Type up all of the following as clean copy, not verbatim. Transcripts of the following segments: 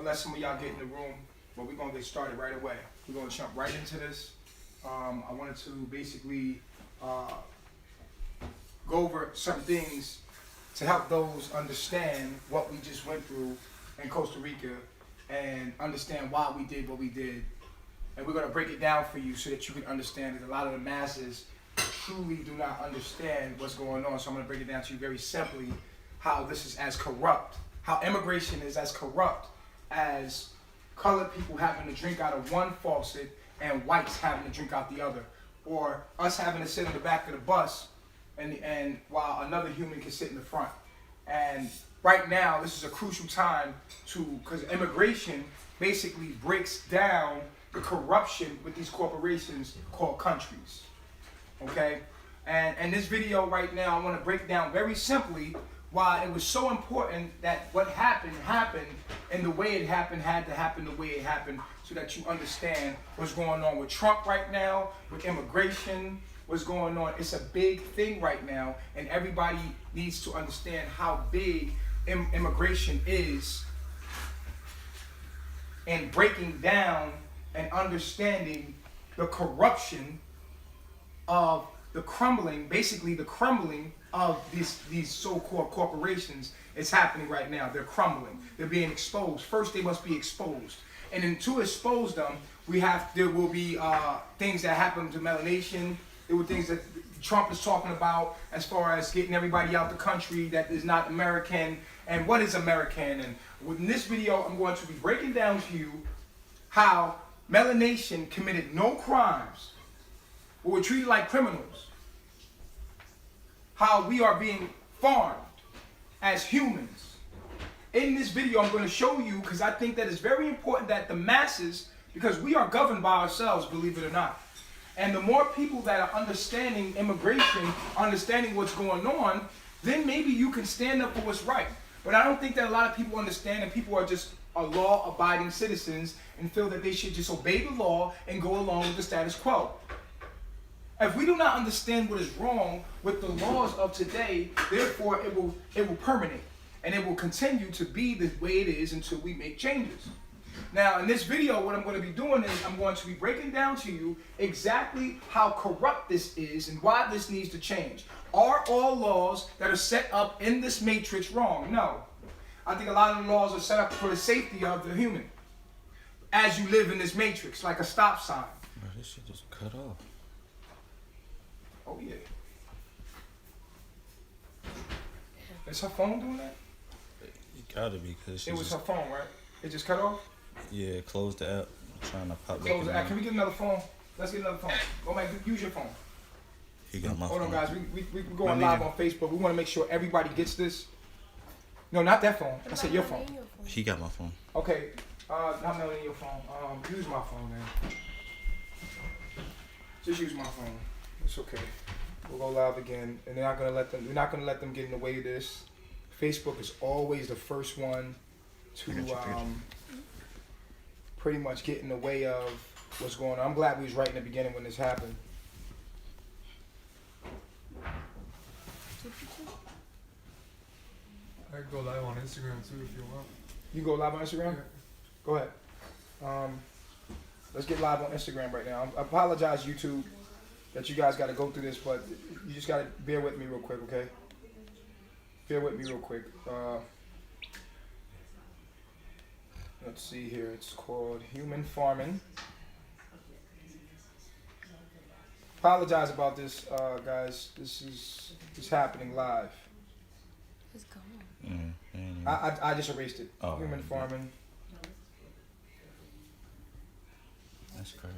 let some of y'all get in the room, but we're gonna get started right away. We're gonna jump right into this. I wanted to basically go over some things to help those understand what we just went through in Costa Rica and understand why we did what we did. And we're gonna break it down for you so that you can understand that a lot of the masses truly do not understand what's going on. So I'm gonna break it down to you very simply how this is as corrupt, how immigration is as corrupt as colored people having to drink out of one faucet and whites having to drink out the other, or us having to sit in the back of the bus and while another human can sit in the front. And right now, this is a crucial time because immigration basically breaks down the corruption with these corporations called countries. Okay? And this video right now, I want to break down very simply why it was so important that what happened and the way it happened had to happen the way it happened, so that you understand what's going on with Trump right now, with immigration, what's going on. It's a big thing right now, and everybody needs to understand how big immigration is, and breaking down and understanding the corruption of the crumbling, basically the crumbling of these so-called corporations is happening right now. They're crumbling. They're being exposed. First, they must be exposed. And then to expose them, there will be things that happen to melanation. There were things that Trump is talking about as far as getting everybody out the country that is not American, and what is American. And in this video, I'm going to be breaking down to you how melanation committed no crimes, but were treated like criminals. How we are being farmed as humans. In this video, I'm going to show you, because I think that it's very important that the masses, because we are governed by ourselves, believe it or not. And the more people that are understanding immigration, understanding what's going on, then maybe you can stand up for what's right. But I don't think that a lot of people understand, and people are just law-abiding citizens and feel that they should just obey the law and go along with the status quo. If we do not understand what is wrong with the laws of today, therefore it will permeate, and it will continue to be the way it is until we make changes. Now, in this video, what I'm going to be doing is I'm going to be breaking down to you exactly how corrupt this is and why this needs to change. Are all laws that are set up in this matrix wrong? No. I think a lot of the laws are set up for the safety of the human as you live in this matrix, like a stop sign. Bro, this shit just cut off. Oh, yeah. Is her phone doing that? It gotta be, because it was her phone, right? It just cut off? Yeah, close the app. I'm trying to pop back. Close the app. Can we get another phone? Let's get another phone. Go back, use your phone. He got my phone. Hold on, guys. We're going My live on Facebook. We want to make sure everybody gets this. No, not that phone. I said your phone. He got my phone. Okay. I'm not in your phone. Use my phone, man. Just use my phone. It's okay. We'll go live again, and we're not gonna let them get in the way of this. Facebook is always the first one to pretty much get in the way of what's going on. I'm glad we was right in the beginning when this happened. I could go live on Instagram too if you want. You go live on Instagram? Yeah. Go ahead. Let's get live on Instagram right now. I apologize, YouTube, that you guys got to go through this, but you just got to bear with me real quick, okay? Bear with me real quick. Let's see here. It's called Human Farming. Apologize about this, guys. This is happening live. It's gone. I just erased it. Oh, Human Farming. That's crazy.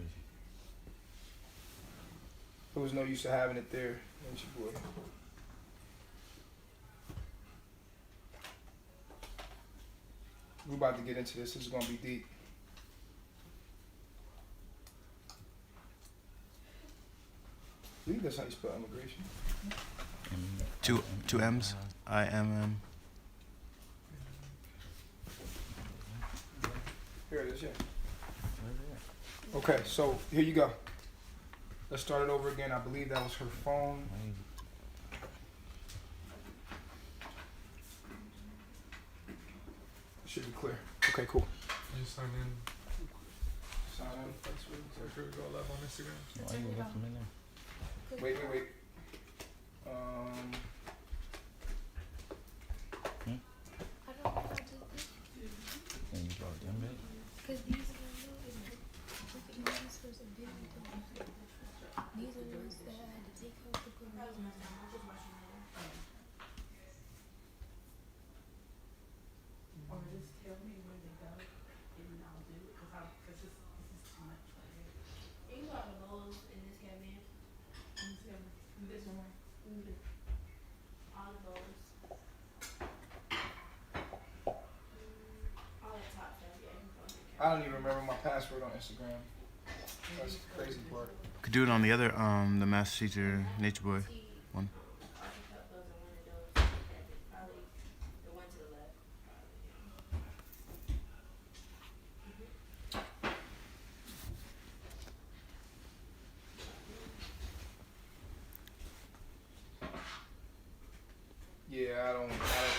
There was no use of having it there. Ain't your boy. We're about to get into this. This is going to be deep. I believe that's how you spell immigration. Two M's. IMM. Here it is, yeah. Okay, so here you go. Let's start it over again. I believe that was her phone. Should be clear. Okay, cool. You sign in. Sign in. That's what it's like. Go live on Instagram. Why you left him in there? Wait. I don't know. I just And you brought them back? because these are the these first and big these are the ones that I had to take out for good reasons. Or just tell me where to go and I'll do it cause this is too much right here. You got the lows in this cabinet. This one. All the lows. All the top stuff, yeah. You can go in the I don't even remember my password on Instagram. That's the crazy part. Could do it on the other, the math teacher, Nature Boy. One. Architect goes in one of those cabinets. Probably the one to the left. Yeah, I don't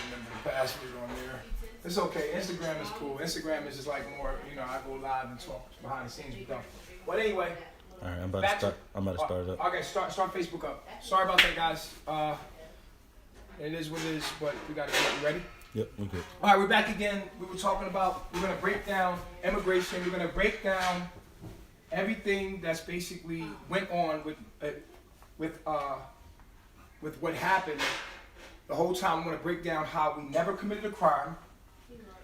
remember the password on there. It's okay. Instagram is cool. Instagram is just like more, I go live and talk behind the scenes with them. But anyway, Alright, I'm about back to start. I'm about to start it up. Okay, start Facebook up. Sorry about that, guys. It is what it is, but we gotta get it ready. Yep, we good. All right, we're back again. We were talking about, we're going to break down immigration. We're going to break down everything that's basically went on with what happened. The whole time I'm going to break down how we never committed a crime,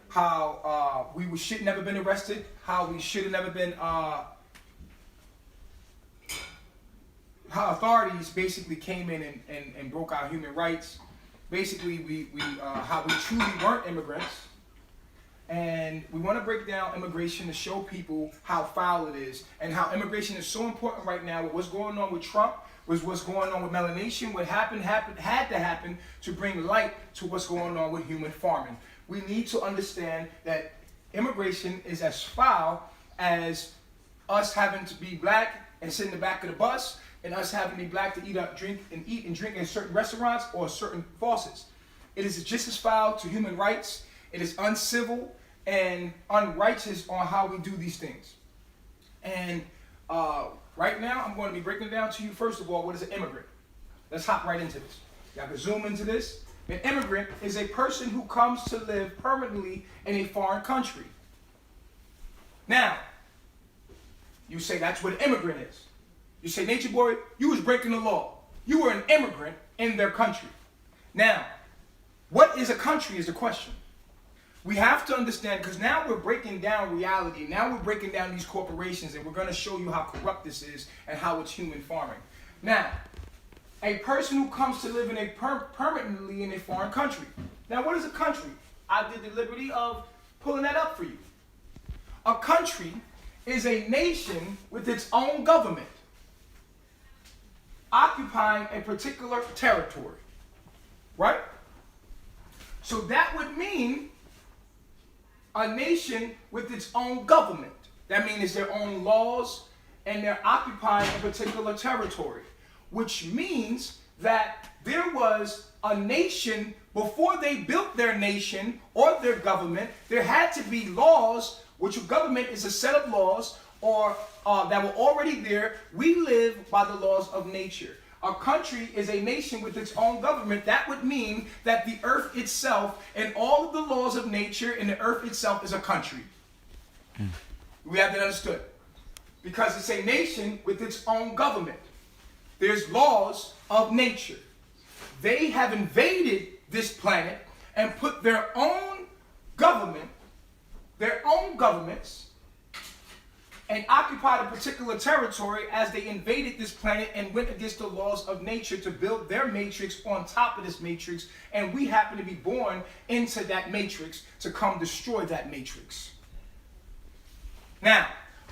how we should never been arrested, how we should have never been, how authorities basically came in and broke our human rights. Basically, how we truly weren't immigrants, and we want to break down immigration to show people how foul it is, and how immigration is so important right now. With what's going on with Trump, with what's going on with melanation, what had to happen to bring light to what's going on with human farming. We need to understand that immigration is as foul as us having to be black and sit in the back of the bus, and us having to be black to eat and drink in certain restaurants or certain faucets. It is just as foul to human rights. It is uncivil and unrighteous on how we do these things. And right now, I'm going to be breaking down to you, first of all, what is an immigrant? Let's hop right into this. Y'all can zoom into this. An immigrant is a person who comes to live permanently in a foreign country. Now, you say that's what an immigrant is. You say, Nature Boy, you was breaking the law. You were an immigrant in their country. Now, what is a country is the question. We have to understand, because now we're breaking down reality. Now we're breaking down these corporations, and we're going to show you how corrupt this is and how it's human farming. Now, a person who comes to live in permanently in a foreign country. Now, what is a country? I did the liberty of pulling that up for you. A country is a nation with its own government, occupying a particular territory, right? So that would mean a nation with its own government. That means it's their own laws and they're occupying a particular territory, which means that there was a nation before they built their nation or their government. There had to be laws, which a government is a set of laws or that were already there. We live by the laws of nature. A country is a nation with its own government. That would mean that the earth itself and all of the laws of nature and the earth itself is a country. We have that understood. Because it's a nation with its own government. There's laws of nature. They have invaded this planet and put their own government, their own governments, and occupied a particular territory as they invaded this planet and went against the laws of nature to build their matrix on top of this matrix, and we happen to be born into that matrix to come destroy that matrix. Now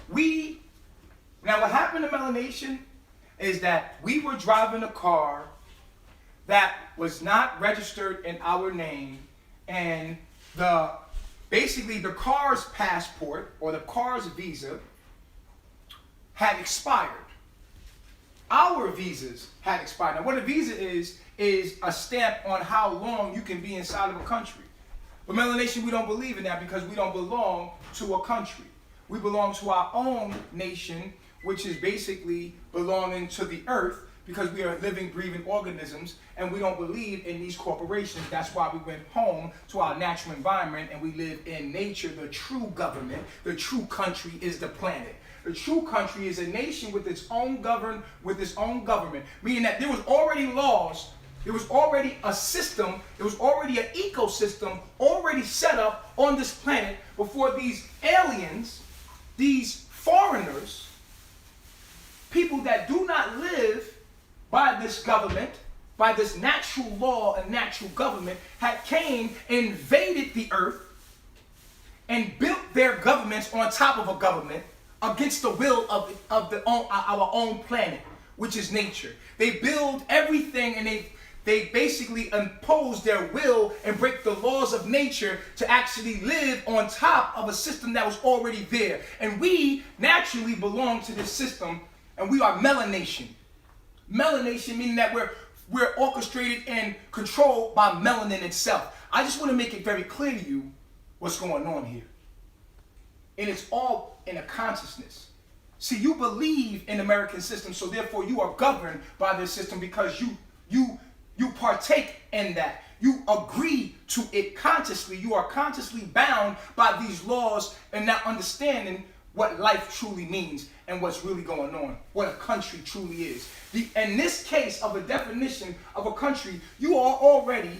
what happened to melanation is that we were driving a car that was not registered in our name, and basically the car's passport or the car's visa had expired. Our visas had expired. Now what a visa is a stamp on how long you can be inside of a country. But melanation, we don't believe in that because we don't belong to a country. We belong to our own nation, which is basically belonging to the earth, because we are living, breathing organisms, and we don't believe in these corporations. That's why we went home to our natural environment and we live in nature. The true government, the true country is the planet. The true country is a nation with its own government, meaning that there was already laws, there was already a system, there was already an ecosystem already set up on this planet before these aliens, these foreigners, people that do not live by this government, by this natural law and natural government, had came, invaded the earth, and built their governments on top of a government against the will of our own planet, which is nature. They build everything, and they basically impose their will and break the laws of nature to actually live on top of a system that was already there. And we naturally belong to this system, and we are melanation. Melanation meaning that we're orchestrated and controlled by melanin itself. I just want to make it very clear to you what's going on here. And it's all in a consciousness. See, you believe in the American system, so therefore you are governed by this system because you partake in that. You agree to it consciously. You are consciously bound by these laws and not understanding what life truly means and what's really going on, what a country truly is. In this case of a definition of a country, you are already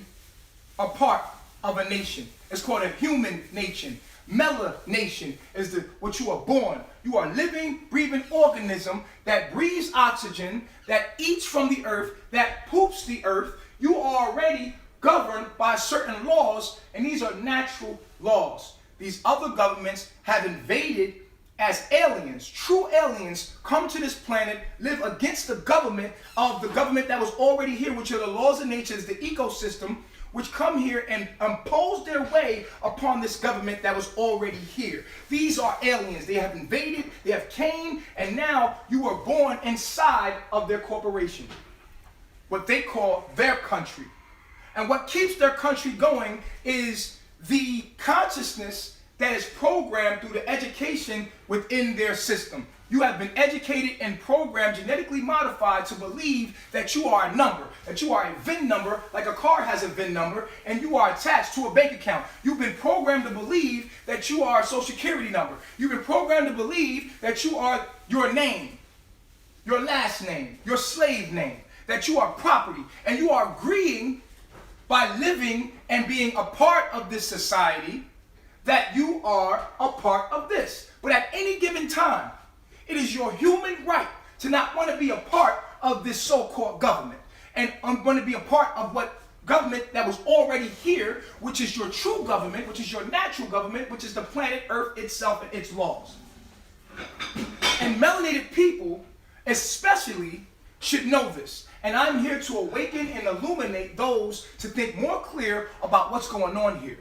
a part of a nation. It's called a human nation. Melanation is what you are born. You are a living, breathing organism that breathes oxygen, that eats from the earth, that poops the earth. You are already governed by certain laws, and these are natural laws. These other governments have invaded as aliens, true aliens, come to this planet, live against the government that was already here, which are the laws of nature, is the ecosystem, which come here and impose their way upon this government that was already here. These are aliens. They have invaded, they have came, and now you are born inside of their corporation, what they call their country. And what keeps their country going is the consciousness that is programmed through the education within their system. You have been educated and programmed, genetically modified to believe that you are a number, that you are a VIN number, like a car has a VIN number, and you are attached to a bank account. You've been programmed to believe that you are a social security number. You've been programmed to believe that you are your name, your last name, your slave name, that you are property, and you are agreeing by living and being a part of this society that you are a part of this. But at any given time, it is your human right to not want to be a part of this so-called government. And I'm going to be a part of what government that was already here, which is your true government, which is your natural government, which is the planet Earth itself and its laws. And melanated people especially should know this. And I'm here to awaken and illuminate those to think more clear about what's going on here.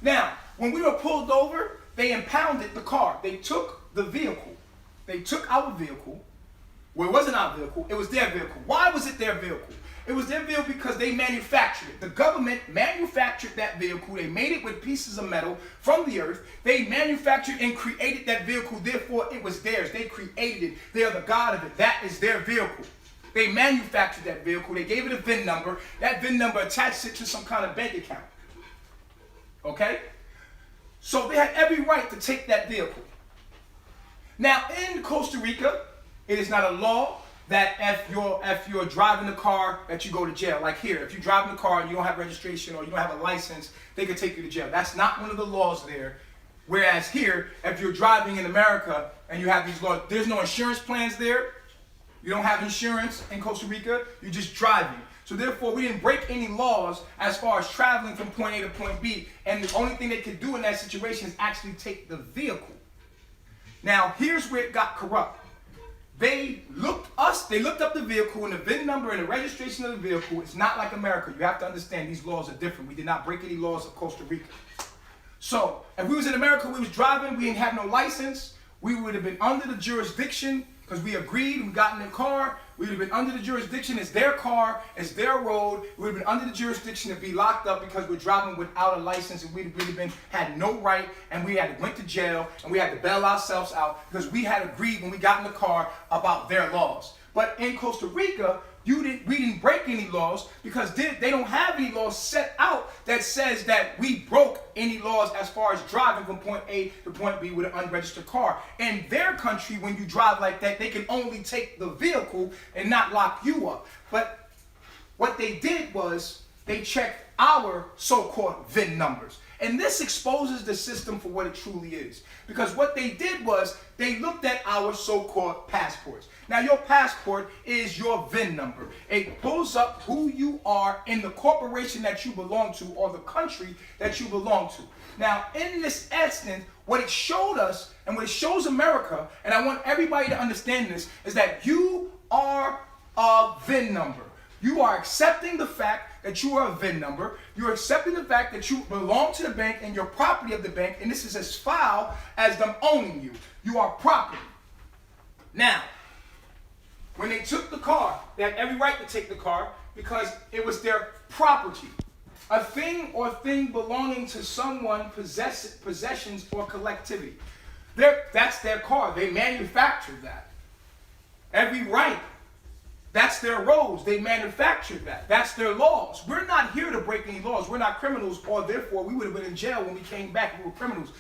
Now, when we were pulled over, they impounded the car. They took the vehicle. They took our vehicle. Well, it wasn't our vehicle. It was their vehicle. Why was it their vehicle? It was their vehicle because they manufactured it. The government manufactured that vehicle. They made it with pieces of metal from the earth. They manufactured and created that vehicle. Therefore, it was theirs. They created it. They are the God of it. That is their vehicle. They manufactured that vehicle. They gave it a VIN number. That VIN number attached it to some kind of bank account. Okay? So they had every right to take that vehicle. Now, in Costa Rica, it is not a law that if you're driving a car that you go to jail. Like here, if you're driving a car and you don't have registration or you don't have a license, they could take you to jail. That's not one of the laws there. Whereas here, if you're driving in America and you have these laws, there's no insurance plans there. You don't have insurance in Costa Rica. You're just driving. So therefore, we didn't break any laws as far as traveling from point A to point B. And the only thing they could do in that situation is actually take the vehicle. Now, here's where it got corrupt. They looked up the vehicle, and the VIN number and the registration of the vehicle. It's not like America. You have to understand these laws are different. We did not break any laws of Costa Rica. So if we was in America, we was driving, we didn't have no license, we would have been under the jurisdiction because we agreed, we got in the car, We would have been under the jurisdiction. It's their car. It's their road. We would have been under the jurisdiction to be locked up because we're driving without a license, and we'd have been had no right, and we had went to jail, and we had to bail ourselves out because we had agreed when we got in the car about their laws. But in Costa Rica, we didn't break any laws because they don't have any laws set out that says that we broke any laws as far as driving from point A to point B with an unregistered car. In their country, when you drive like that, they can only take the vehicle and not lock you up. But what they did was they checked our so-called VIN numbers. And this exposes the system for what it truly is. Because what they did was they looked at our so-called passports. Now your passport is your VIN number. It pulls up who you are in the corporation that you belong to or the country that you belong to. Now in this instance, what it showed us and what it shows America, and I want everybody to understand this, is that you are a VIN number. You are accepting the fact that you are a VIN number. You're accepting the fact that you belong to the bank and you're property of the bank, and this is as foul as them owning you. You are property. Now, when they took the car, they had every right to take the car because it was their property. A thing or thing belonging to someone, possessions or collectivity. That's their car. They manufactured that. Every right. That's their roads. They manufactured that. That's their laws. We're not here to break any laws. We're not criminals, or therefore we would have been in jail when we came back. We were criminals.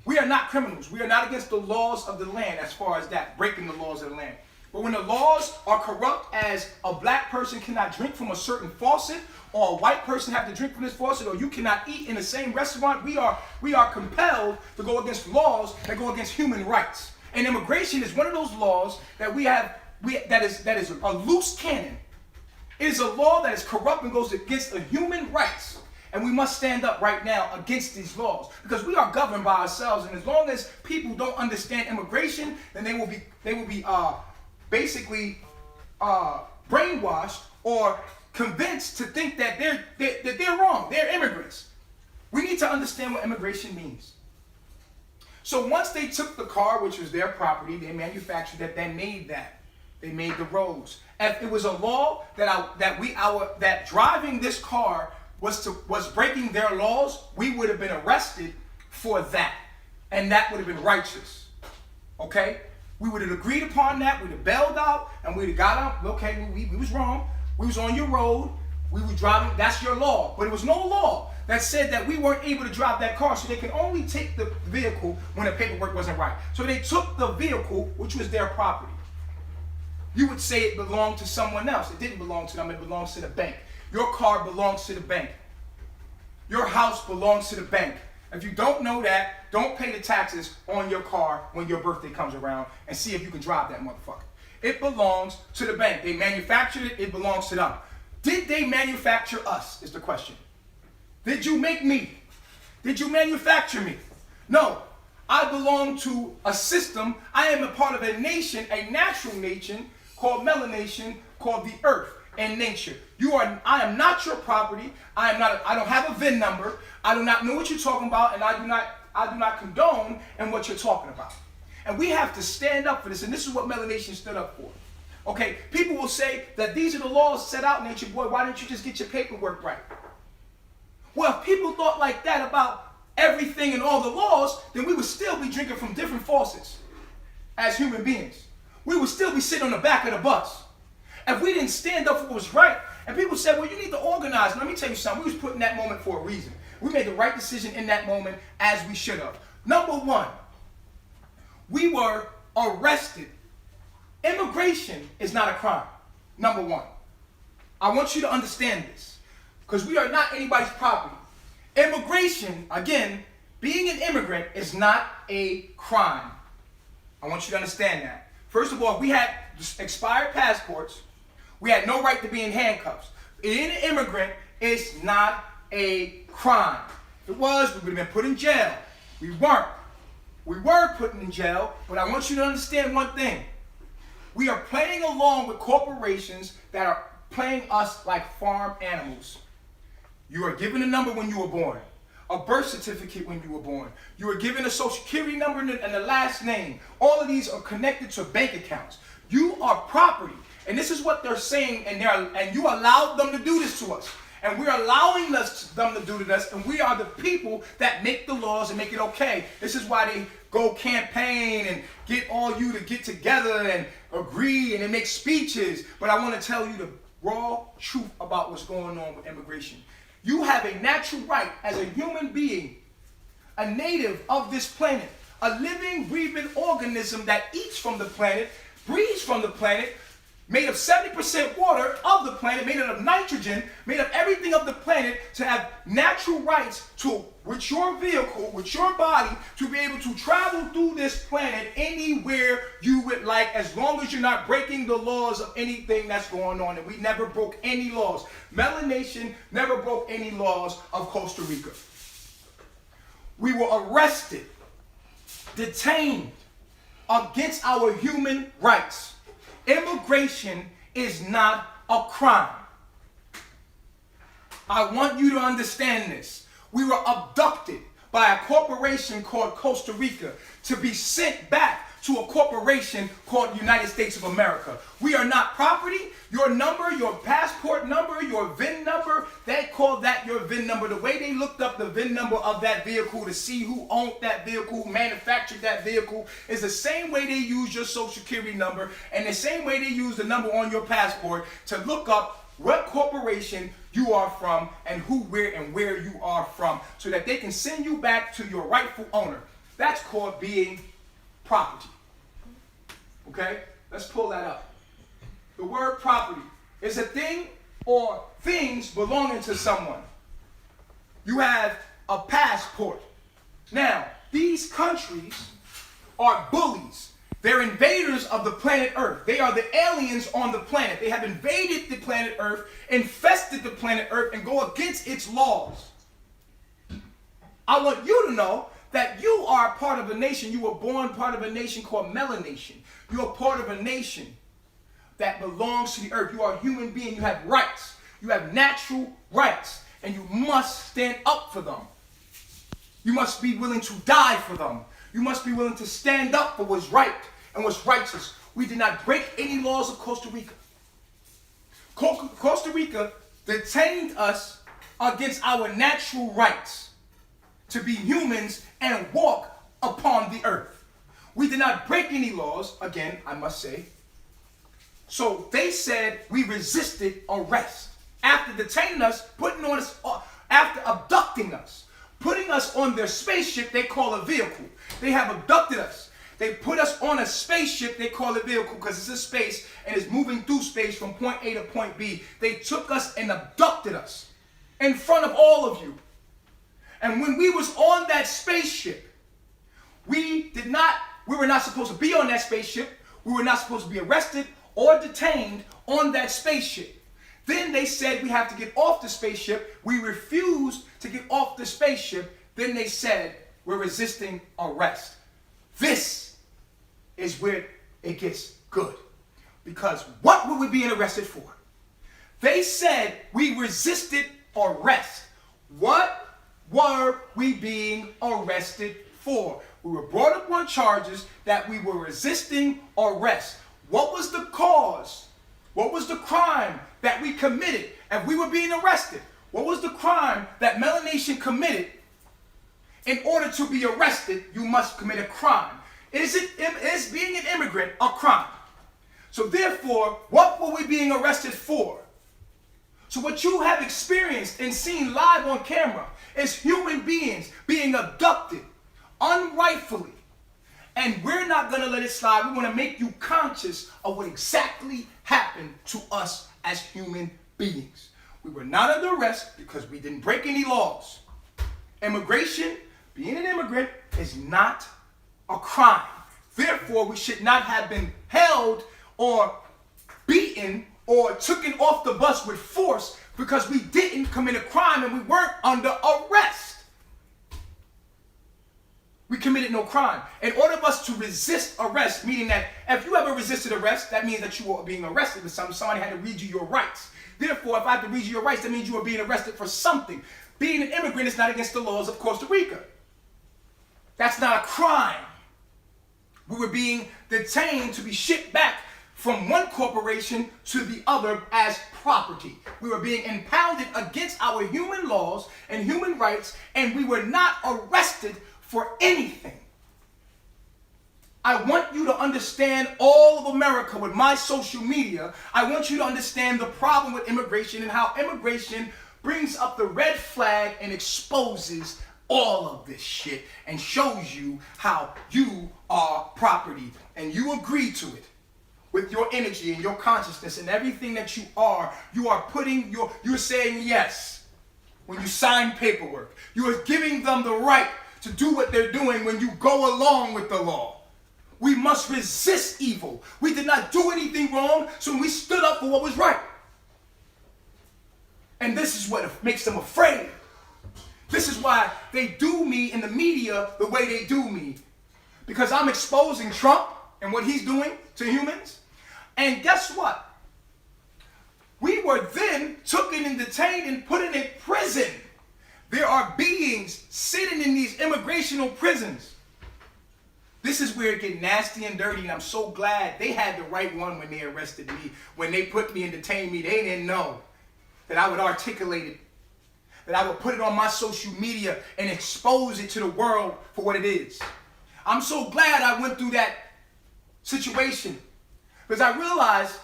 We are not criminals. We are not against the laws of the land as far as that, breaking the laws of the land. But when the laws are corrupt, as a black person cannot drink from a certain faucet, or a white person have to drink from this faucet, or you cannot eat in the same restaurant, we are compelled to go against laws that go against human rights. And immigration is one of those laws that we have. That is a loose cannon. It is a law that is corrupt and goes against the human rights. And we must stand up right now against these laws because we are governed by ourselves. And as long as people don't understand immigration, then they will be basically brainwashed or convinced to think that they're wrong. They're immigrants. We need to understand what immigration means. So once they took the car, which was their property, they manufactured that. They made that. They made the roads. If it was a law that driving this car was breaking their laws, we would have been arrested for that, and that would have been righteous. Okay, we would have agreed upon that. We'd have bailed out, and we'd have got up. Okay, we was wrong. We was on your road. We were driving. That's your law. But it was no law that said that we weren't able to drive that car, so they could only take the vehicle when the paperwork wasn't right. So they took the vehicle, which was their property. You would say it belonged to someone else. It didn't belong to them. It belongs to the bank. Your car belongs to the bank. Your house belongs to the bank. If you don't know that, don't pay the taxes on your car when your birthday comes around and see if you can drive that motherfucker. It belongs to the bank. They manufactured it. It belongs to them. Did they manufacture us is the question. Did you make me? Did you manufacture me? No. I belong to a system. I am a part of a nation, a natural nation called melanation, called the earth and nature. I am not your property. I don't have a VIN number. I do not know what you're talking about, and I do not condone in what you're talking about. And we have to stand up for this, and this is what melanation stood up for. Okay, people will say that these are the laws set out, Nature Boy. Why didn't you just get your paperwork right? Well, if people thought like that about everything and all the laws, then we would still be drinking from different faucets as human beings. We would still be sitting on the back of the bus. If we didn't stand up for what was right, and people said, well, you need to organize. Let me tell you something. We was put in that moment for a reason. We made the right decision in that moment as we should have. Number one, we were arrested. Immigration is not a crime. Number one. I want you to understand this because we are not anybody's property. Immigration, again, being an immigrant is not a crime. I want you to understand that. First of all, we had expired passports. We had no right to be in handcuffs. Being an immigrant is not a crime. If it was, we would have been put in jail. We weren't. We were put in jail, but I want you to understand one thing. We are playing along with corporations that are playing us like farm animals. You are given a number when you were born, a birth certificate when you were born. You were given a social security number and the last name. All of these are connected to bank accounts. You are property. And this is what they're saying, and you allowed them to do this to us. And we're allowing them to do to us, and we are the people that make the laws and make it okay. This is why they go campaign and get all you to get together and agree and they make speeches. But I want to tell you the raw truth about what's going on with immigration. You have a natural right as a human being, a native of this planet, a living, breathing organism that eats from the planet, breathes from the planet, made of 70% water of the planet, made of nitrogen, made of everything of the planet, to have natural rights to, with your vehicle, with your body, to be able to travel through this planet anywhere you would like, as long as you're not breaking the laws of anything that's going on. And we never broke any laws. Melon Nation never broke any laws of Costa Rica. We were arrested, detained against our human rights. Immigration is not a crime. I want you to understand this. We were abducted by a corporation called Costa Rica to be sent back to a corporation called United States of America. We are not property. Your number, your passport number, your VIN number, they call that your VIN number. The way they looked up the VIN number of that vehicle to see who owned that vehicle, who manufactured that vehicle, is the same way they use your social security number and the same way they use the number on your passport to look up what corporation you are from and who, where, and where you are from, so that they can send you back to your rightful owner. That's called being property. Okay? Let's pull that up. The word property is a thing or things belonging to someone. You have a passport. Now, these countries are bullies. They're invaders of the planet Earth. They are the aliens on the planet. They have invaded the planet Earth, infested the planet Earth, and go against its laws. I want you to know that you are part of a nation. You were born part of a nation called Melon Nation. You are part of a nation that belongs to the earth. You are a human being. You have rights. You have natural rights. And you must stand up for them. You must be willing to die for them. You must be willing to stand up for what's right and what's righteous. We did not break any laws of Costa Rica. Costa Rica detained us against our natural rights to be humans and walk upon the earth. We did not break any laws, again, I must say. So they said we resisted arrest. After detaining us, putting on us, after abducting us, putting us on their spaceship they call a vehicle. They have abducted us. They put us on a spaceship they call a vehicle because it's a space and it's moving through space from point A to point B. They took us and abducted us in front of all of you. And when we was on that spaceship, we were not supposed to be on that spaceship. We were not supposed to be arrested or detained on that spaceship. Then they said we have to get off the spaceship. We refused to get off the spaceship. Then they said we're resisting arrest. This is where it gets good. Because what were we being arrested for? They said we resisted arrest. What were we being arrested for? We were brought up on charges that we were resisting arrest. What was the cause? What was the crime that we committed and we were being arrested? What was the crime that Melon Nation committed? In order to be arrested, you must commit a crime. Is being an immigrant a crime? So therefore, what were we being arrested for? So what you have experienced and seen live on camera is human beings being abducted unrightfully. And we're not going to let it slide. We want to make you conscious of what exactly happened to us as human beings. We were not under arrest because we didn't break any laws. Immigration, being an immigrant, is not a crime. Therefore, we should not have been held or beaten or taken off the bus with force because we didn't commit a crime and we weren't under arrest. We committed no crime. In order for us to resist arrest, meaning that if you ever resisted arrest, that means that you were being arrested for something. Somebody had to read you your rights. Therefore, if I had to read you your rights, that means you were being arrested for something. Being an immigrant is not against the laws of Costa Rica. That's not a crime. We were being detained to be shipped back from one corporation to the other as property. We were being impounded against our human laws and human rights, and we were not arrested for anything. I want you to understand all of America with my social media. I want you to understand the problem with immigration and how immigration brings up the red flag and exposes all of this shit and shows you how you are property, and you agree to it with your energy and your consciousness and everything that you are putting you're saying yes when you sign paperwork. You are giving them the right to do what they're doing when you go along with the law. We must resist evil. We did not do anything wrong, so we stood up for what was right. And this is what makes them afraid. This is why they do me in the media the way they do me. Because I'm exposing Trump and what he's doing to humans. And guess what? We were then taken and detained and put in a prison. There are beings sitting in these immigrational prisons. This is where it gets nasty and dirty, and I'm so glad they had the right one when they arrested me. When they put me and detained me, they didn't know that I would articulate it, that I would put it on my social media and expose it to the world for what it is. I'm so glad I went through that situation, because I realized,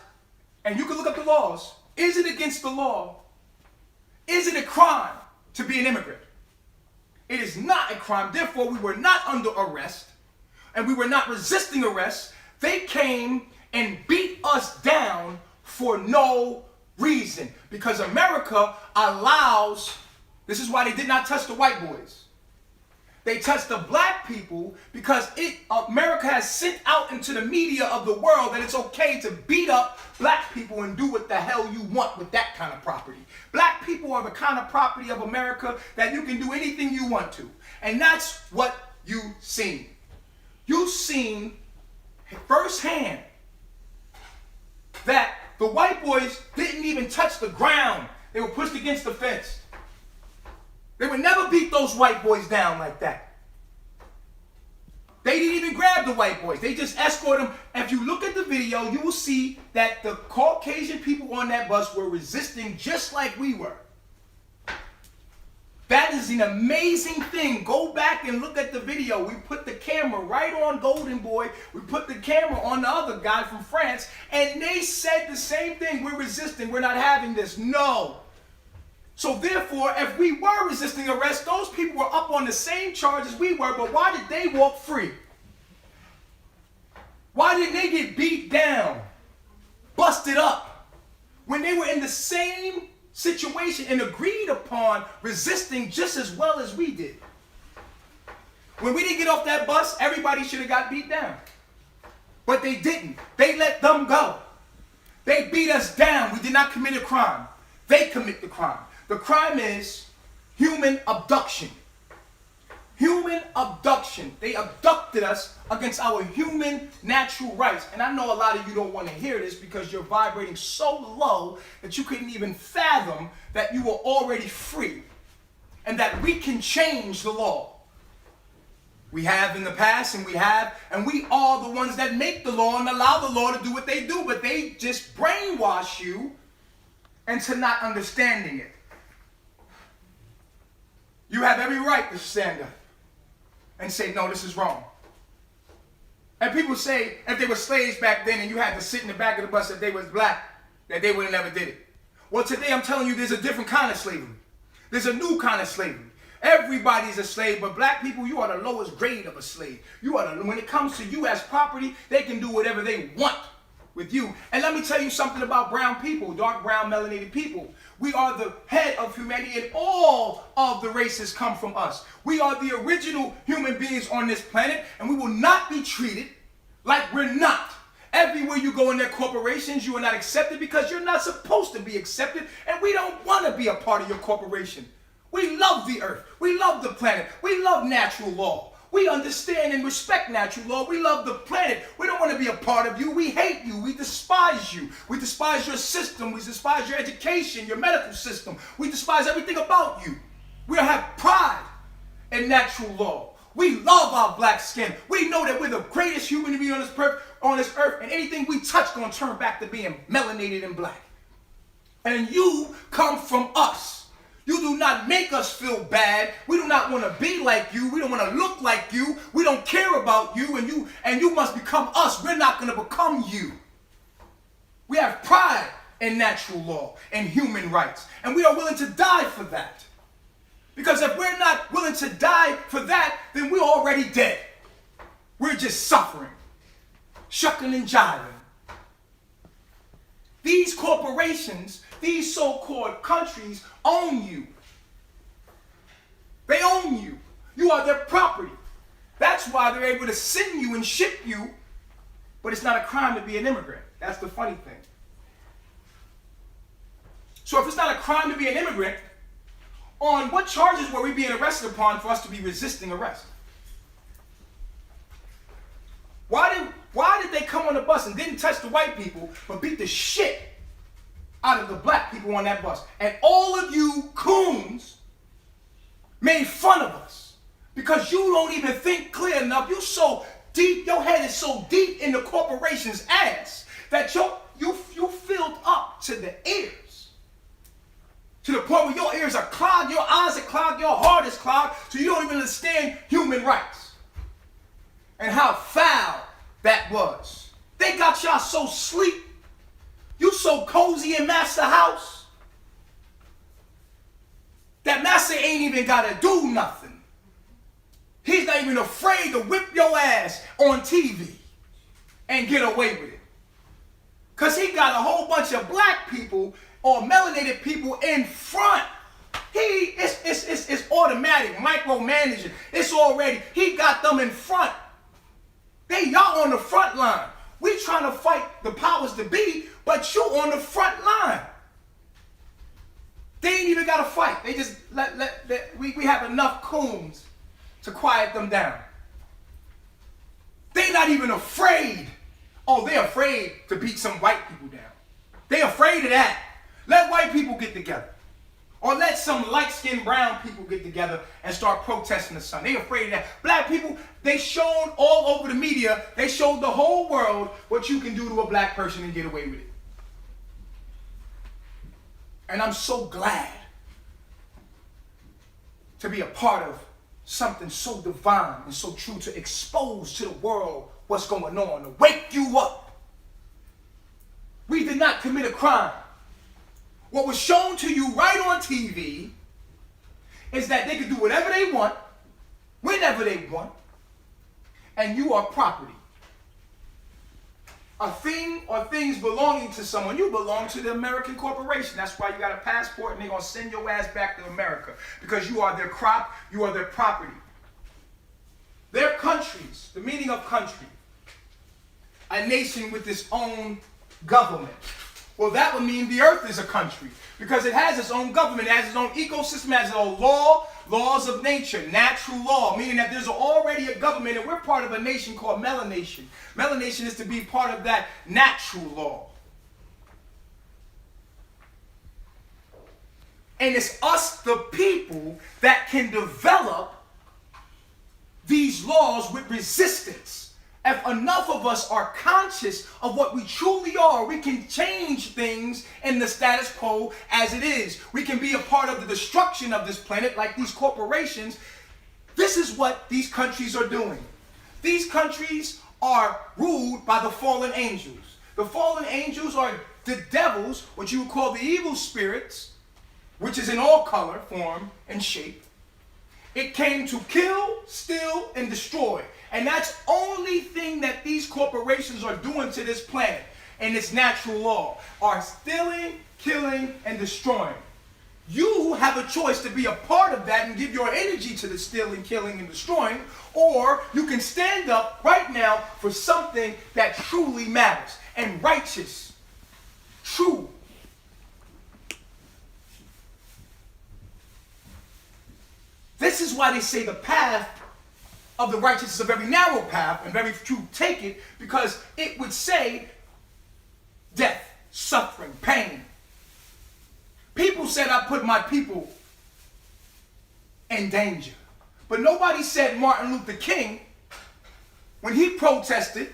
and you can look up the laws, is it against the law? Is it a crime to be an immigrant? It is not a crime. Therefore, we were not under arrest. And we were not resisting arrest. They came and beat us down for no reason. Because America allows, this is why they did not touch the white boys. They touched the black people because America has sent out into the media of the world that it's okay to beat up black people and do what the hell you want with that kind of property. Black people are the kind of property of America that you can do anything you want to. And that's what you've seen. You've seen firsthand that the white boys didn't even touch the ground. They were pushed against the fence. They would never beat those white boys down like that. They didn't even grab the white boys. They just escorted them. If you look at the video, you will see that the Caucasian people on that bus were resisting just like we were. That is an amazing thing. Go back and look at the video. We put the camera right on Golden Boy. We put the camera on the other guy from France. And they said the same thing. We're resisting. We're not having this. No. So therefore, if we were resisting arrest, those people were up on the same charges we were. But why did they walk free? Why didn't they get beat down, busted up, when they were in the same situation and agreed upon resisting just as well as we did? When we didn't get off that bus, everybody should have got beat down. But they didn't. They let them go. They beat us down. We did not commit a crime. They commit the crime. The crime is human abduction. Human abduction. They abducted us against our human natural rights. And I know a lot of you don't want to hear this because you're vibrating so low that you couldn't even fathom that you were already free and that we can change the law. We have in the past, and we are the ones that make the law and allow the law to do what they do, but they just brainwash you into not understanding it. You have every right to stand up and say, no, this is wrong. And people say if they were slaves back then and you had to sit in the back of the bus if they was black, that they would have never did it. Well, today I'm telling you there's a different kind of slavery. There's a new kind of slavery. Everybody's a slave, but black people, you are the lowest grade of a slave. When it comes to you as property, they can do whatever they want with you. And let me tell you something about brown people, dark brown melanated people. We are the head of humanity, and all of the races come from us. We are the original human beings on this planet, and we will not be treated like we're not. Everywhere you go in their corporations, you are not accepted because you're not supposed to be accepted, and we don't want to be a part of your corporation. We love the earth. We love the planet. We love natural law. We understand and respect natural law. We love the planet. We don't want to be a part of you. We hate you. We despise you. We despise your system. We despise your education, your medical system. We despise everything about you. We have pride in natural law. We love our black skin. We know that we're the greatest human being on this earth, and anything we touch gonna turn back to being melanated and black. And you come from us. You do not make us feel bad. We do not want to be like you. We don't want to look like you. We don't care about you, and you must become us. We're not going to become you. We have pride in natural law and human rights, and we are willing to die for that. Because if we're not willing to die for that, then we're already dead. We're just suffering, shucking and jiving. These corporations, these so-called countries own you. They own you. You are their property. That's why they're able to send you and ship you, but it's not a crime to be an immigrant. That's the funny thing. So if it's not a crime to be an immigrant, on what charges were we being arrested upon for us to be resisting arrest? Why did they come on the bus and didn't touch the white people, but beat the shit out of the black people on that bus? And all of you coons made fun of us because you don't even think clear enough. You so deep, your head is so deep in the corporation's ass that you filled up to the ears. To the point where your ears are clogged, your eyes are clogged, your heart is clogged, so you don't even understand human rights. And how foul that was. They got y'all so sleep. You so cozy in Master House that Master ain't even got to do nothing. He's not even afraid to whip your ass on TV and get away with it. Because he got a whole bunch of black people or melanated people in front. It's automatic, micromanaging. It's already, he got them in front. Y'all on the front line. We trying to fight the powers to be, but you on the front line. They ain't even got to fight. They just we have enough coons to quiet them down. They not even afraid. Oh, they're afraid to beat some white people down. They afraid of that. Let white people get together. Or let some light-skinned brown people get together and start protesting the sun. They afraid of that. Black people, they showed all over the media, they showed the whole world what you can do to a black person and get away with it. And I'm so glad to be a part of something so divine and so true, to expose to the world what's going on, to wake you up. We did not commit a crime. What was shown to you right on TV is that they could do whatever they want, whenever they want, and you are property. A thing or things belonging to someone, you belong to the American corporation. That's why you got a passport and they're going to send your ass back to America, because you are their crop, you are their property. Their countries, the meaning of country, a nation with its own government. Well, that would mean the earth is a country, because it has its own government, it has its own ecosystem, it has its own laws of nature, natural law, meaning that there's already a government, and we're part of a nation called Melanation. Melanation is to be part of that natural law. And it's us, the people, that can develop these laws with resistance. If enough of us are conscious of what we truly are, we can change things in the status quo as it is. We can be a part of the destruction of this planet like these corporations. This is what these countries are doing. These countries are ruled by the fallen angels. The fallen angels are the devils, what you would call the evil spirits, which is in all color, form, and shape. It came to kill, steal, and destroy. And that's the only thing that these corporations are doing to this planet and its natural law, are stealing, killing, and destroying. You have a choice to be a part of that and give your energy to the stealing, killing, and destroying, or you can stand up right now for something that truly matters and righteous, true. This is why they say the path of the righteous is a very narrow path, and very few take it, because it would say death, suffering, pain. People said I put my people in danger. But nobody said Martin Luther King when he protested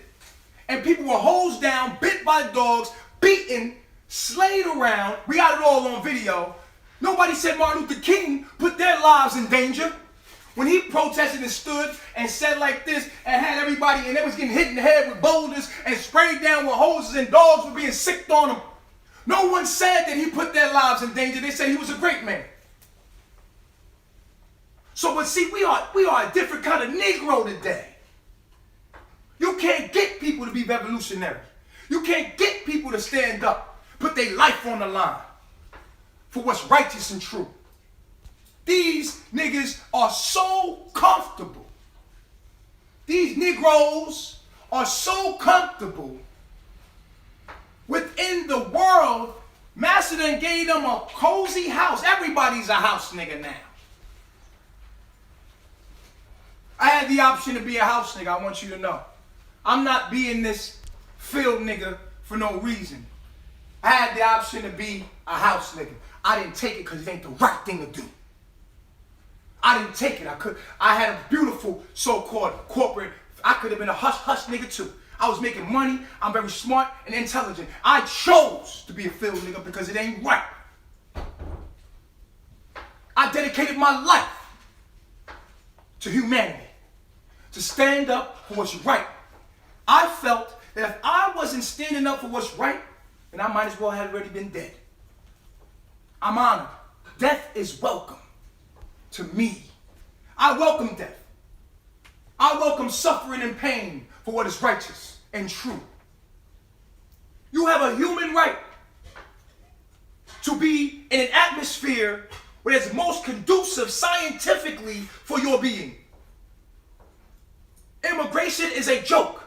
and people were hosed down, bit by dogs, beaten, slayed around. We got it all on video. Nobody said Martin Luther King put their lives in danger. When he protested and stood and said like this and had everybody, and they was getting hit in the head with boulders and sprayed down with hoses and dogs were being sicked on him. No one said that he put their lives in danger. They said he was a great man. So, but see, we are a different kind of Negro today. You can't get people to be revolutionary. You can't get people to stand up, put their life on the line for what's righteous and true. These niggas are so comfortable. These Negroes are so comfortable within the world. Master done gave them a cozy house. Everybody's a house nigga now. I had the option to be a house nigga, I want you to know. I'm not being this field nigga for no reason. I had the option to be a house nigga. I didn't take it because it ain't the right thing to do. I didn't take it. I had a beautiful so-called corporate. I could have been a hush nigga too. I was making money. I'm very smart and intelligent. I chose to be a field nigga because it ain't right. I dedicated my life to humanity, to stand up for what's right. I felt that if I wasn't standing up for what's right, then I might as well have already been dead. I'm honored. Death is welcome to me. I welcome death. I welcome suffering and pain for what is righteous and true. You have a human right to be in an atmosphere where it's most conducive scientifically for your being. Immigration is a joke.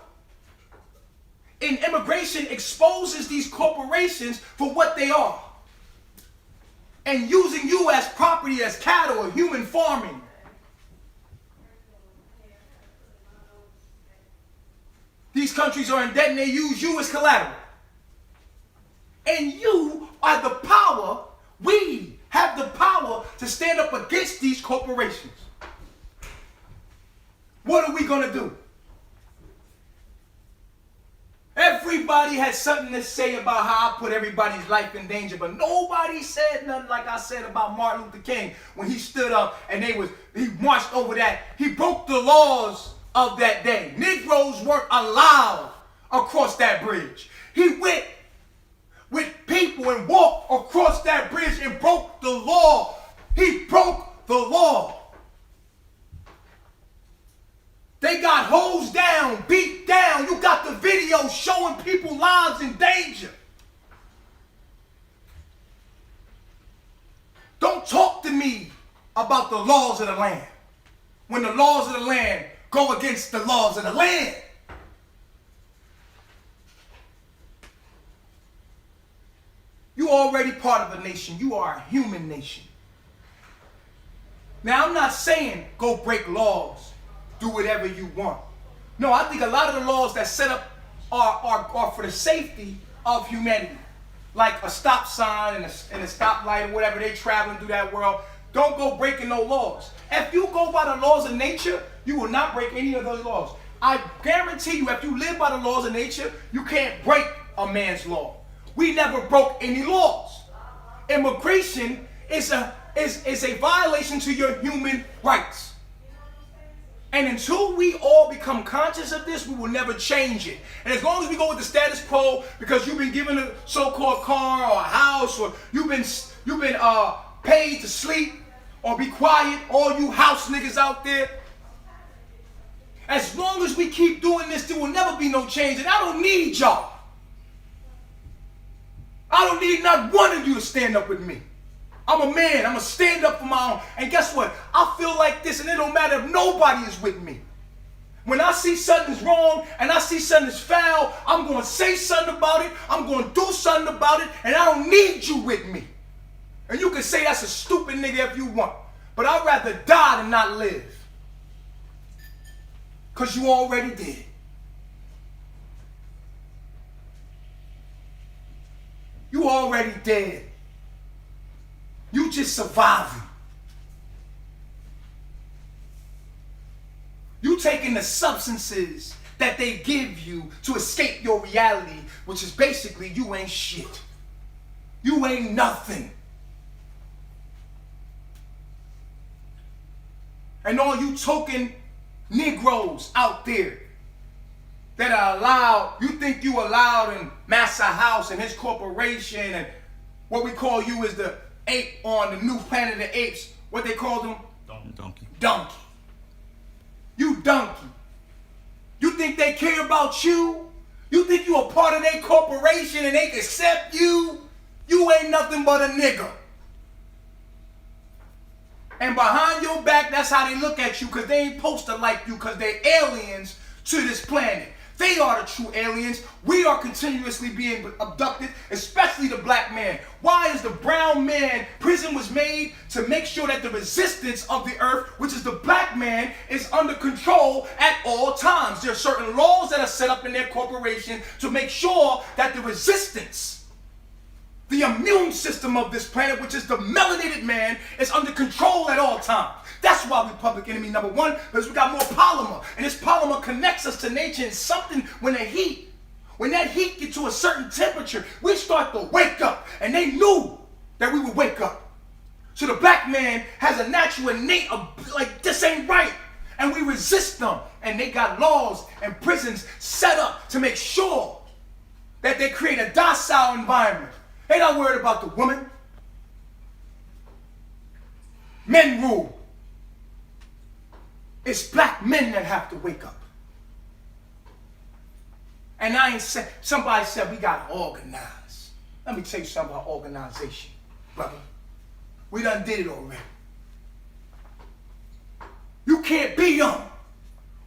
And immigration exposes these corporations for what they are. And using you as property, as cattle, or human farming. These countries are in debt and they use you as collateral. And you are the power, we have the power to stand up against these corporations. What are we going to do? Everybody had something to say about how I put everybody's life in danger, but nobody said nothing like I said about Martin Luther King when he stood up and he marched over that. He broke the laws of that day. Negroes weren't allowed across that bridge. He went with people and walked across that bridge and broke the law. He broke the law. They got hosed down, beat down. You got the video showing people lives in danger. Don't talk to me about the laws of the land when the laws of the land go against the laws of the land. You are already part of a nation. You are a human nation. Now, I'm not saying go break laws. Do whatever you want. No, I think a lot of the laws that set up are for the safety of humanity. Like a stop sign and a stoplight or whatever, they traveling through that world. Don't go breaking no laws. If you go by the laws of nature, you will not break any of those laws. I guarantee you, if you live by the laws of nature, you can't break a man's law. We never broke any laws. Immigration is a violation to your human rights. And until we all become conscious of this, we will never change it. And as long as we go with the status quo, because you've been given a so-called car or a house, or you've been paid to sleep or be quiet, all you house niggas out there, as long as we keep doing this, there will never be no change. And I don't need y'all. I don't need not one of you to stand up with me. I'm a man. I'm going to stand up for my own. And guess what? I feel like this, and it don't matter if nobody is with me. When I see something's wrong and I see something's foul, I'm going to say something about it. I'm going to do something about it, and I don't need you with me. And you can say that's a stupid nigga if you want. But I'd rather die than not live. Because you already did. You already dead. You just surviving. You taking the substances that they give you to escape your reality, which is basically you ain't shit. You ain't nothing. And all you token Negroes out there that are allowed, you think you allowed in Massa House and his corporation and what we call you is the ape on the new Planet of the Apes. What they call them? Donkey. Donkey. You donkey. You think they care about you? You think you a part of their corporation and they can accept you? You ain't nothing but a nigga. And behind your back, that's how they look at you, because they ain't supposed to like you, because they're aliens to this planet. They are the true aliens. We are continuously being abducted, especially the black man. Why is the brown man, prison was made to make sure that the resistance of the earth, which is the black man, is under control at all times. There are certain laws that are set up in their corporation to make sure that the resistance, the immune system of this planet, which is the melanated man, is under control at all times. That's why we're public enemy number one, because we got more polymer. And this polymer connects us to nature, and something when that heat gets to a certain temperature, we start to wake up. And they knew that we would wake up. So the black man has a natural innate of like, this ain't right. And we resist them. And they got laws and prisons set up to make sure that they create a docile environment. They not worried about the woman. Men rule. It's black men that have to wake up. And I ain't said, somebody said we gotta organize. Let me tell you something about organization, brother. We done did it already. You can't be young.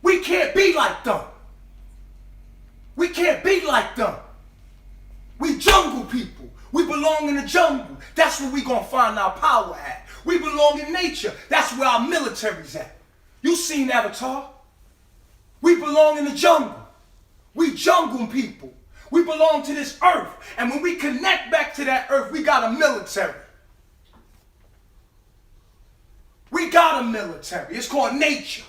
We can't be like them. We can't be like them. We jungle people. We belong in the jungle. That's where we gonna find our power at. We belong in nature. That's where our military's at. You seen Avatar? We belong in the jungle. We jungle people. We belong to this earth. And when we connect back to that earth, we got a military. We got a military. It's called nature.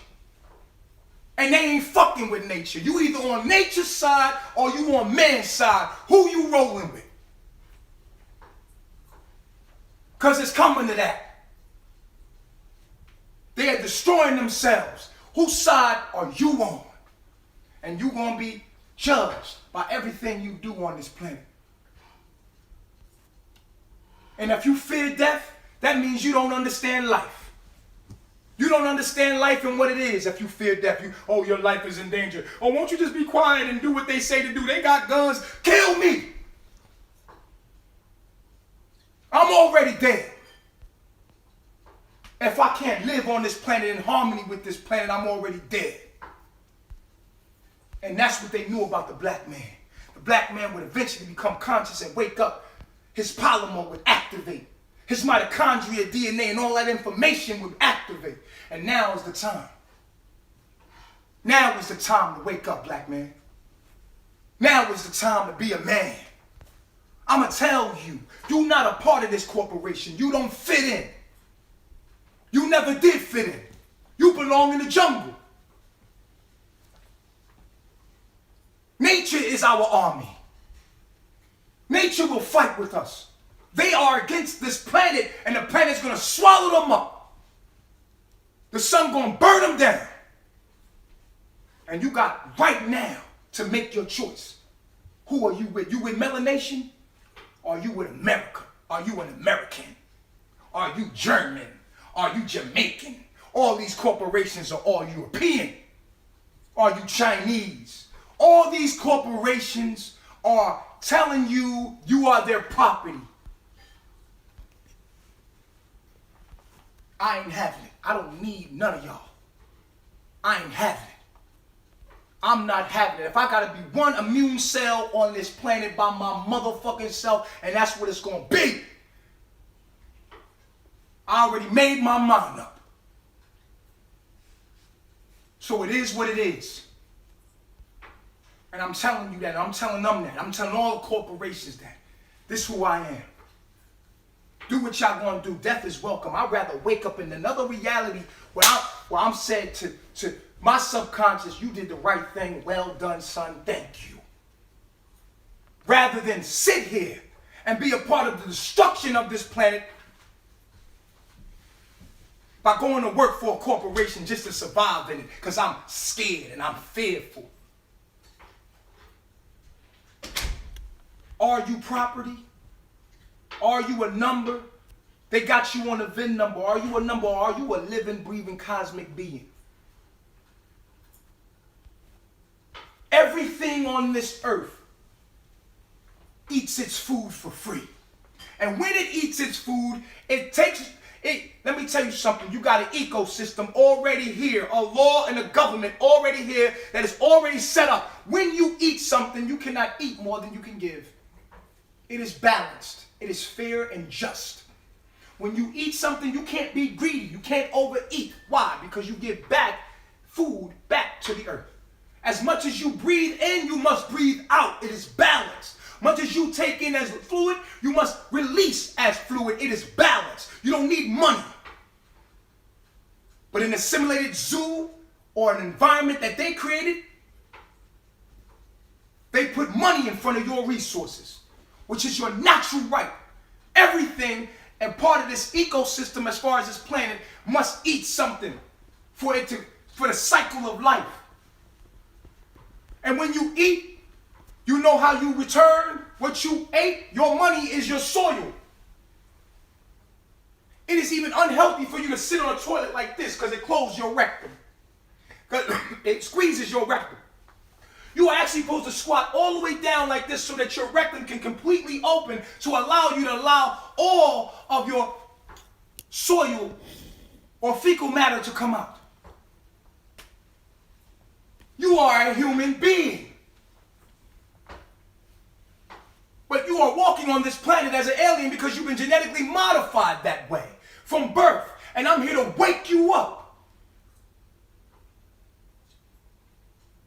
And they ain't fucking with nature. You either on nature's side or you on man's side. Who you rolling with? Because it's coming to that. They are destroying themselves. Whose side are you on? And you're going to be judged by everything you do on this planet. And if you fear death, that means you don't understand life. You don't understand life and what it is if you fear death. Your life is in danger. Oh, won't you just be quiet and do what they say to do? They got guns. Kill me. I'm already dead. If I can't live on this planet in harmony with this planet, I'm already dead. And that's what they knew about the black man. The black man would eventually become conscious and wake up. His polymer would activate. His mitochondria, DNA, and all that information would activate. And now is the time. Now is the time to wake up, black man. Now is the time to be a man. I'ma tell you, you're not a part of this corporation. You don't fit in. You never did fit in. You belong in the jungle. Nature is our army. Nature will fight with us. They are against this planet, and the planet's gonna swallow them up. The sun gonna burn them down. And you got right now to make your choice. Who are you with? You with Melanation? Or are you with America? Are you an American? Are you German? Are you Jamaican? All these corporations are all European. Are you Chinese? All these corporations are telling you you are their property. I ain't having it. I don't need none of y'all. I ain't having it. I'm not having it. If I gotta be one immune cell on this planet by my motherfucking self, and that's what it's gonna be. I already made my mind up. So it is what it is. And I'm telling you that. I'm telling them that. I'm telling all the corporations that. This is who I am. Do what y'all gonna do. Death is welcome. I'd rather wake up in another reality where I'm said to my subconscious, you did the right thing. Well done, son. Thank you. Rather than sit here and be a part of the destruction of this planet by going to work for a corporation just to survive in it because I'm scared and I'm fearful. Are you property? Are you a number? They got you on a VIN number. Are you a number or are you a living, breathing, cosmic being? Everything on this earth eats its food for free. And when it eats its food, it takes it. Let me tell you something. You got an ecosystem already here, a law and a government already here that is already set up. When you eat something, you cannot eat more than you can give. It is balanced. It is fair and just. When you eat something, you can't be greedy. You can't overeat. Why? Because you give back food back to the earth. As much as you breathe in, you must breathe out. It is balanced. Much as you take in as fluid, you must release as fluid. It is balanced. You don't need money. But in a simulated zoo or an environment that they created, they put money in front of your resources, which is your natural right. Everything and part of this ecosystem as far as this planet must eat something for the cycle of life. And when you eat, you know how you return what you ate. Your money is your soil. It is even unhealthy for you to sit on a toilet like this because it closes your rectum. It squeezes your rectum. You are actually supposed to squat all the way down like this so that your rectum can completely open to allow you to allow all of your soil or fecal matter to come out. You are a human being. But you are walking on this planet as an alien because you've been genetically modified that way from birth. And I'm here to wake you up.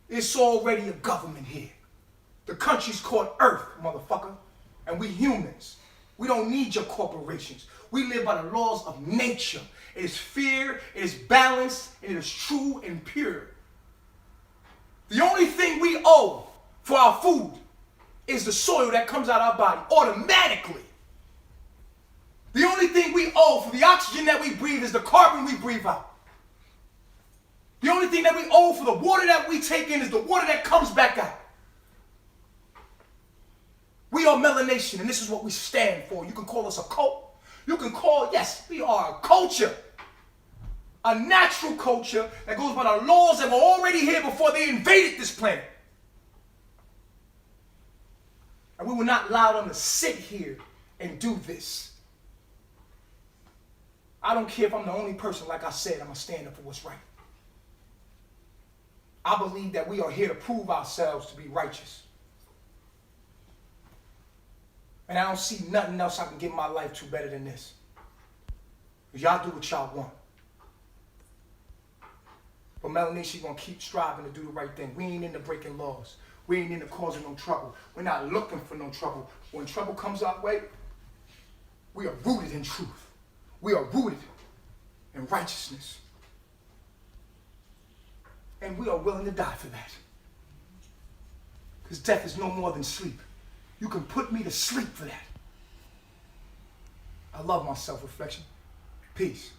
It's already a government here. The country's called Earth, motherfucker. And we humans. We don't need your corporations. We live by the laws of nature. It is fair, it is balanced, and it is true and pure. The only thing we owe for our food is the soil that comes out of our body automatically. The only thing we owe for the oxygen that we breathe is the carbon we breathe out. The only thing that we owe for the water that we take in is the water that comes back out. We are Melanation, and this is what we stand for. You can call us a cult. You can call, yes, we are a culture. A natural culture that goes by the laws that were already here before they invaded this planet. And we will not allow them to sit here and do this. I don't care if I'm the only person, like I said, I'm going to stand up for what's right. I believe that we are here to prove ourselves to be righteous. And I don't see nothing else I can give my life to better than this. Y'all do what y'all want. But Melanation gonna keep striving to do the right thing. We ain't into breaking laws. We ain't into causing no trouble. We're not looking for no trouble. When trouble comes our way, we are rooted in truth. We are rooted in righteousness. And we are willing to die for that. Because death is no more than sleep. You can put me to sleep for that. I love my self-reflection. Peace.